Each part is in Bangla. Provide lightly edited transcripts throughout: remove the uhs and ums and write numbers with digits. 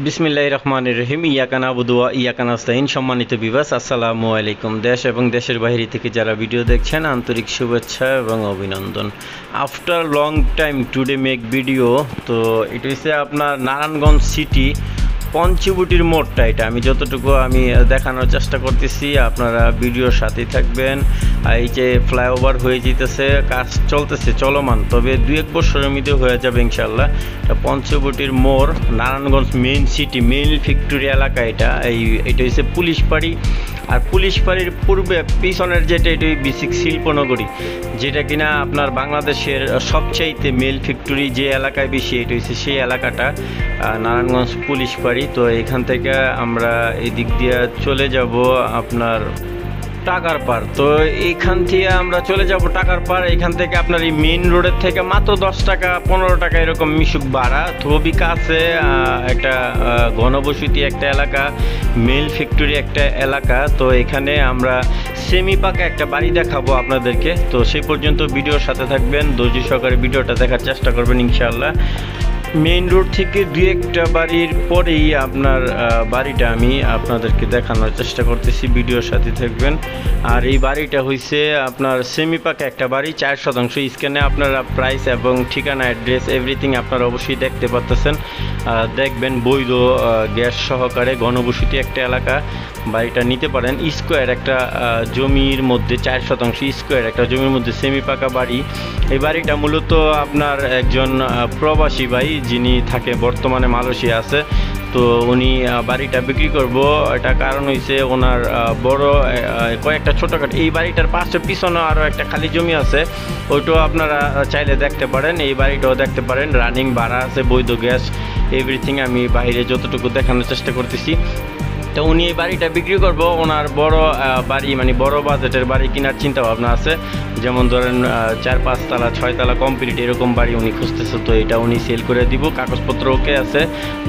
বিসমিল্লাহির রহমানির রহিম। ইয়াকা নাবুদু ওয়া ইয়াকা নাস্তাইন। সম্মানিত ভিউয়ার্স, আসসালামু আলাইকুম। দেশ এবং দেশের বাইরে থেকে যারা ভিডিও দেখছেন, আন্তরিক শুভেচ্ছা এবং অভিনন্দন। After long time today make video. তো এটা হচ্ছে আপনার নারায়ণগঞ্জ সিটি পঞ্চবটির মোড়টা। এটা আমি যতটুকু দেখানোর চেষ্টা করতেছি, আপনারা ভিডিওর সাথেই থাকবেন। এই যে ফ্লাইওভার হয়ে যেতেছে, কাজ চলতেছে চলমান, তবে 2-1 বছরের মধ্যে হয়ে যাবে ইনশাল্লাহ। এটা পঞ্চবটির মোড়, Narayanganj main city, main factory এলাকা। এটা হচ্ছে পুলিশ পাড়ি। আর পুলিশ পাড়ির পূর্বে পিছনের যেটা, এটা বিসিক শিল্পনগরী, যেটা কিনা আপনার বাংলাদেশের সবচাইতে মেল ফ্যাক্টরি যে এলাকায় বেশি, এটা হচ্ছে সেই এলাকাটা, নারায়ণগঞ্জ পুলিশ পাড়ি। তো এখান থেকে আমরা এই দিক দিয়ে চলে যাব আপনার টাকার পার। তো এইখান থেকে আমরা চলে যাব টাকার পার। এখান থেকে আপনার এই মেইন রোডের থেকে মাত্র 10 টাকা 15 টাকা এরকম মিশুক ভাড়া। খুবই কাছে, একটা ঘনবসতি একটা এলাকা, মেল ফ্যাক্টরি একটা এলাকা। তো এখানে আমরা সেমি পাকা একটা বাড়ি দেখাবো আপনাদেরকে। তো সেই পর্যন্ত ভিডিওর সাথে থাকবেন, ধৈর্য সহকারে ভিডিওটা দেখার চেষ্টা করবেন ইনশাআল্লাহ। মেইন রোড থেকে 2-1টা বাড়ির পরেই আপনার বাড়িটা আমি আপনাদেরকে দেখানোর চেষ্টা করতেছি, ভিডিওর সাথে থাকবেন। আর এই বাড়িটা হইছে আপনার সেমি পাকা একটা বাড়ি, 4 শতাংশ। স্ক্যানে আপনারা প্রাইস এবং ঠিকানা, অ্যাড্রেস, এভরিথিং আপনারা অবশ্যই দেখতে পাচ্ছেন। দেখবেন বৈধ গ্যাস সহকারে, ঘনবসতি একটা এলাকা। বাড়িটা নিতে পারেন। স্কোয়ার একটা জমির মধ্যে, 4 শতাংশ স্কোয়ার একটা জমির মধ্যে সেমি পাকা বাড়ি। এই বাড়িটা মূলত আপনার একজন প্রবাসী ভাই, যিনি থাকে বর্তমানে মালয়েশিয়া আছে। তো উনি বাড়িটা বিক্রি করব, এটা কারণ হয়েছে ওনার বড় কয়েকটা ছোটোখাটো, এই বাড়িটার পাশে পিছনে আরও একটা খালি জমি আছে, ওইটাও আপনারা চাইলে দেখতে পারেন। এই বাড়িটাও দেখতে পারেন, রানিং ভাড়া আছে, বৈধ গ্যাস, এভরিথিং আমি বাইরে যতটুকু দেখানোর চেষ্টা করতেছি। তো উনি এই বাড়িটা বিক্রি করব। ওনার বড় বাড়ি, মানে বড় বাজেটের বাড়ি কেনার চিন্তা ভাবনা আছে। যেমন ধরেন 4-5 তলা 6 তলা কমপ্লিট এরকম বাড়ি উনি খুঁজতেছে। তো এটা উনি সেল করে দিব, কাগজপত্র ওকে আছে।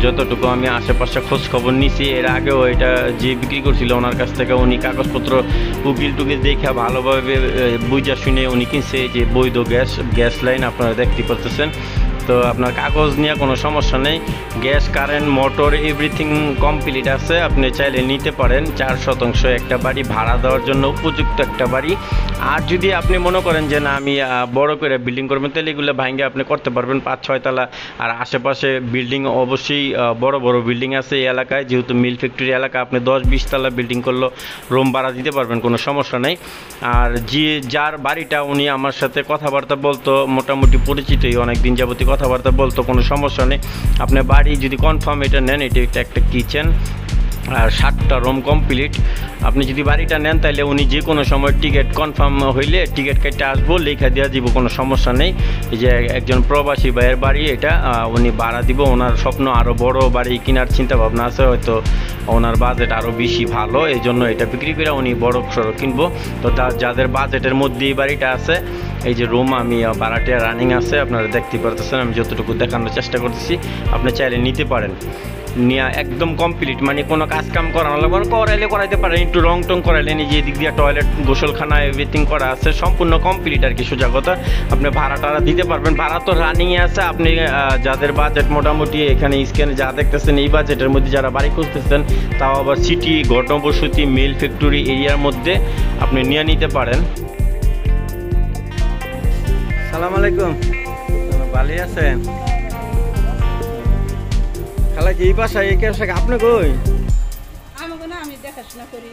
যতটুকু আমি আশেপাশে খোঁজ খবর নিছি, এর আগেও এটা যে বিক্রি করছিল ওনার কাছ থেকে উনি কাগজপত্র উকিল টুকিল দেখে ভালোভাবে বুঝা শুনে উনি কিনছে। যে বৈধ গ্যাস লাইন আপনারা দেখতে পাচ্ছেন। তো আপনার কাগজ নিয়ে কোনো সমস্যা নেই, gas, current, motor everything complete আছে। আপনি চাইলে নিতে পারেন। 4 শতাংশ একটা বাড়ি, ভাড়া দেওয়ার জন্য উপযুক্ত একটা বাড়ি। আর যদি আপনি মনে করেন যে না, আমি বড় করে বিল্ডিং করবেন, তাহলে এগুলো ভাঙে আপনি করতে পারবেন 5-6 তলা। আর আশেপাশে বিল্ডিং অবশ্যই বড় বড় বিল্ডিং আছে এই এলাকায়, যেহেতু মিল ফ্যাক্টরি এলাকা। আপনি 10-20 তলা বিল্ডিং করলেও রুম ভাড়া দিতে পারবেন, কোনো সমস্যা নেই। আর যার বাড়িটা, উনি আমার সাথে কথাবার্তা বলতো, মোটামুটি পরিচিতই, অনেক দিন যাবতীয় কথাবার্তা বলতো, কোনো সমস্যা নেই। আপনার বাড়ি যদি কনফার্ম এটা নেন, এটা একটা কিচেন আর 7টা রুম কমপ্লিট। আপনি যদি বাড়িটা নেন, তাহলে উনি যে কোনো সময় টিকিট কনফার্ম হইলে টিকিট কেটে আসবো, লেখা দেওয়া দিব, কোনো সমস্যা নেই। এই যে একজন প্রবাসী ভাইয়ের বাড়ি এটা, উনি ভাড়া দিব। ওনার স্বপ্ন আরও বড় বাড়ি কেনার চিন্তা ভাবনা আছে, হয়তো ওনার বাজেট আরও বেশি ভালো, এই জন্য এটা বিক্রি করে উনি বড় সড়ো কিনবো। তো যাদের বাজেটের মধ্যে এই বাড়িটা আছে, এই যে রুম আমি ভাড়াটা রানিং আছে, আপনারা দেখতে পারতেছেন। আমি যতটুকু দেখানোর চেষ্টা করতেছি, আপনি চাইলে নিতে পারেন। নিয়ে একদম কমপ্লিট, মানে কোনো কাজ কাম করানো লাগবে, করাইতে পারেন, একটু রং টং করাইলে, নিজে এদিক দিয়ে টয়লেট, গোসলখানা এভরিথিং করা আছে, সম্পূর্ণ কমপ্লিট আর কি। সোজা কথা, আপনি ভাড়া টাড়া দিতে পারবেন। ভাড়া তো রানিংয়ে আছে। আপনি যাদের বাজেট মোটামুটি, এখানে স্ক্যানে যা দেখতেছেন এই বাজেটের মধ্যে যারা বাড়ি খুঁজতেছেন, তাও আবার সিটি, ঘনবসতি, মিল ফ্যাক্টরি এরিয়ার মধ্যে আপনি নিয়ে নিতে পারেন। সালাম আলাইকুম, ভালো আছেন? খালা কি এই বাসায়, এই বাসায় আপনি কই?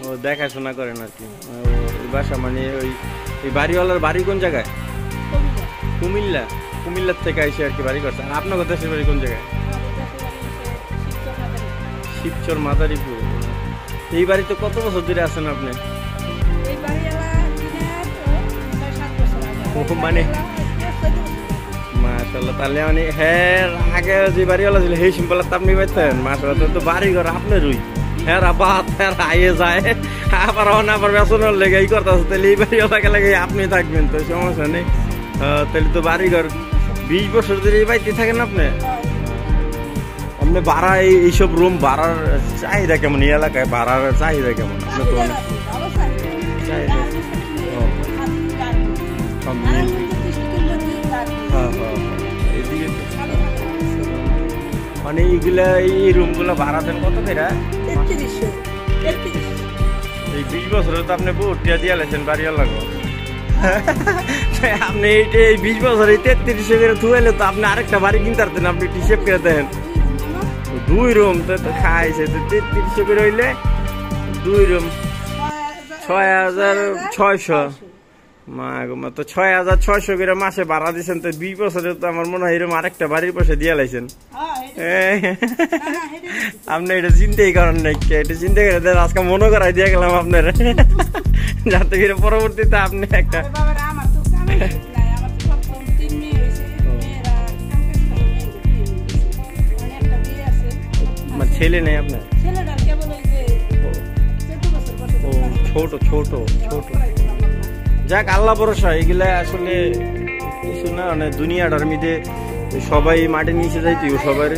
ও, দেখাশোনা করেন আর কি। ওই বাসা মানে ওই বাড়িওয়ালার বাড়ি কোন জায়গায়? কুমিল্লা। কুমিল্লার থেকে এসে আর কি বাড়ি করছে। আর আপনার দেশের বাড়ি কোন জায়গায়? শিবচর, মাদারীপুর। এই বাড়িতে কত বছর ধরে আছেন আপনি? মানে মাশাআল্লাহ, তাহলে মানে হ্যাঁ, আগে যে বাড়িওয়ালা ছিল সেই সিম্পল আপনি পাইতেন। মাশাআল্লাহ, তো বাড়ি ঘর আপনারই। হ্যাঁ, বাদ হ্যাঁ আইয়ে যায়, আবার আবার বেসনের লেগে এই করতে আছে। তাহলে এই বাড়িওয়ালাকে লেগে আপনি থাকবেন, তো সমস্যা নেই। তাহলে তো বাড়ি ঘর 20 বছর ধরে এই বাড়িতে থাকেন আপনি। আপনি ভাড়া, এইসব রুম ভাড়ার চাহিদা কেমন এই এলাকায়? ভাড়ার চাহিদা কেমন? আপনার তো অনেক চাহিদা। মানে এইগুলা এই রুমগুলো ভাড়া দেন কত করে? 3300 এই 20 বছরে তো আপনি বহুত টিয়া দিয়ে লেছেন বাড়িওয়ালা লাগো। আপনি এই 20 বছরে 3300 করে থুয়াইলে তো আপনি আরেকটা বাড়ি কিনতে পারতেন। আপনি হিসেব করে দেন 2 রুম তো খাইছে তো 3300 করে হইলে 2 রুম 6600। মা গো মা, তো 6600 করে মাসে ভাড়া দিচ্ছেন, তো 20 বছরে তো আমার মনে হয় এরকম আরেকটা বাড়ির পাশে দিয়ে লাইছেন। আপনি এটা চিন্তাই করেন নাই, এটা চিন্তা করে দেন, আজকে মনে করাই দিয়ে গেলাম আপনার, যাতে করে পরবর্তীতে আপনি একটা ছেলে নেই আপনার? ছোট ছোট ছোট। যাক আল্লাহ ভরসা, এগুলা আসলে কিছু না, মানে দুনিয়াটার মধ্যে সবাই মাটি নিচে যাইতে সবার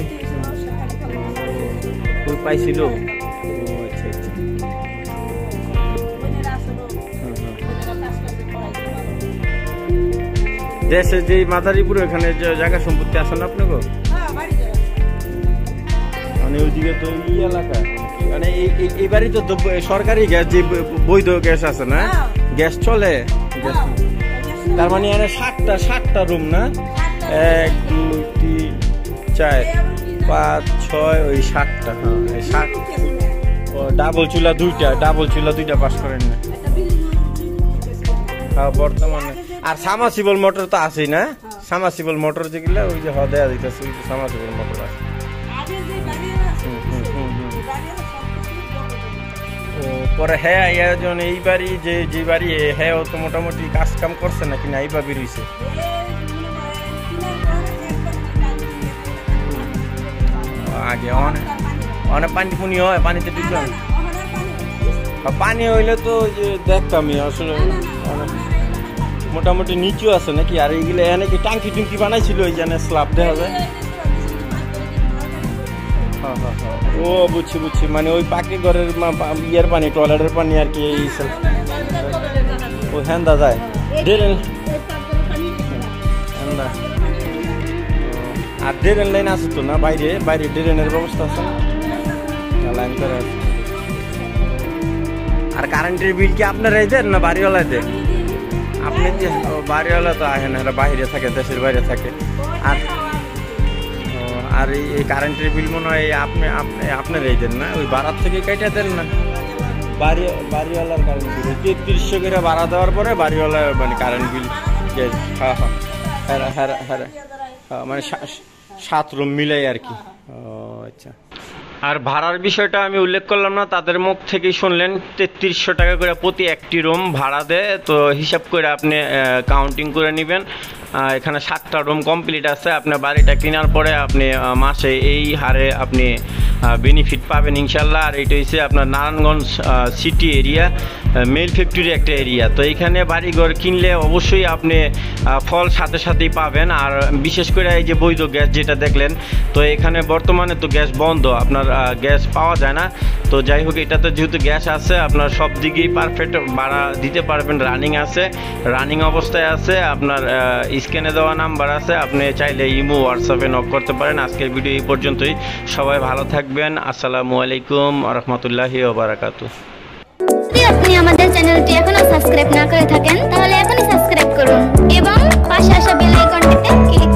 পাইছিল। আচ্ছা আচ্ছা। দেশে যে মাদারীপুর এখানে যে জায়গা সম্পত্তি আছে না আপনাকে? মানে ওইদিকে তো এই এলাকা, মানে এইবারই তো সরকারি গ্যাস, যে বৈধ গ্যাস আছে না, গ্যাস চলে। তার মানে এখানে 60টা রুম না? 1 2 3 4 5 6 ওই 60টা। হ্যাঁ 60। ডাবল চুলা দুইটা পাস করেন না? হ্যাঁ বর্তমানে। আর সামাসিবল মোটর তো আছেই না? সামাসিবল মোটর যেগুলা ওই যে দেয়া দিতেছে, ওই যে সামাসিবল মোটর আছে। পরে হ্যাঁ যেমন এই বাড়ি যে বাড়ি হ্যাঁ ও তো মোটামুটি কাজ কাম করছে নাকি না, এই ভাবি রয়েছে আগে অনেক পানি পুনি হয়, পানিতে ঢুকলাম। পানি হইলে তো দেখতামই আসলে মোটামুটি নিচু আছে নাকি। আর এইগুলো এখানে কি টাঙ্কি টুঙ্কি বানাইছিল ওই জানে স্ল্যাব দেওয়া যায়? ও বুঝছি, মানে ওই পাকি ঘরের ইয়ের পানি, টয়লেটের পানি আর কি, ও হ্যান্দা যায় আর ড্রেন লাইন আছে তো না? বাইরে ড্রেনের ব্যবস্থা আছে লাইন করে আছে। আর কারেন্টের বিল কি আপনারাই দেন না বাড়িওয়ালাই দেন? আপনি যে বাড়িওয়ালা তো আসে না, বাইরে থাকে, দেশের বাইরে থাকে। আর এই কারেন্টের বিল মনে হয় আপনারাই দেন না? ওই ভাড়ার থেকে কেটে দেন না? বাড়িওয়ালার কারেন্ট বিল 3300 করে ভাড়া দেওয়ার পরে বাড়িওয়ালা মানে কারেন্ট বিল। হ্যাঁ মানে 7 রুম মিলাই আর কি। ও আচ্ছা। আর ভাড়ার বিষয়টা আমি উল্লেখ করলাম না, তাদের মুখ থেকেই শুনলেন 3300 টাকা করে প্রতি একটি রুম ভাড়া দেয়। তো হিসাব করে আপনি কাউন্টিং করে নেবেন। এখানে 7টা রুম কমপ্লিট আছে। আপনার বাড়িটা কেনার পরে আপনি মাসে এই হারে আপনি বেনিফিট পাবেন ইনশাল্লাহ। আর এটা হচ্ছে আপনার Narayanganj city area, mill factory একটা এরিয়া। তো এখানে বাড়িঘর কিনলে অবশ্যই আপনি ফল সাথে সাথেই পাবেন। আর বিশেষ করে এই যে বৈধ গ্যাস যেটা দেখলেন, তো এখানে বর্তমানে তো গ্যাস বন্ধ, আপনার গ্যাস পাওয়া যায় না। তো যাই হোক, এটাতে যেহেতু গ্যাস আছে, আপনার সব দিকেই পারফেক্ট ভাড়া দিতে পারবেন। রানিং আছে, রানিং অবস্থায় আছে। আপনার স্ক্যানে দেওয়া নাম্বার আছে, আপনি চাইলে ইমো হোয়াটসঅ্যাপে নক করতে পারেন। আজকের ভিডিও এই পর্যন্তই। সবাই ভালো থাকবেন। আসসালামু আলাইকুম ওয়া রাহমাতুল্লাহি ওয়া বারাকাতুহু। যদি আপনি আমাদের চ্যানেলটি এখনো সাবস্ক্রাইব না করে থাকেন, তাহলে এখনই সাবস্ক্রাইব করুন এবং পাশে আসা বেল আইকনটিতে ক্লিক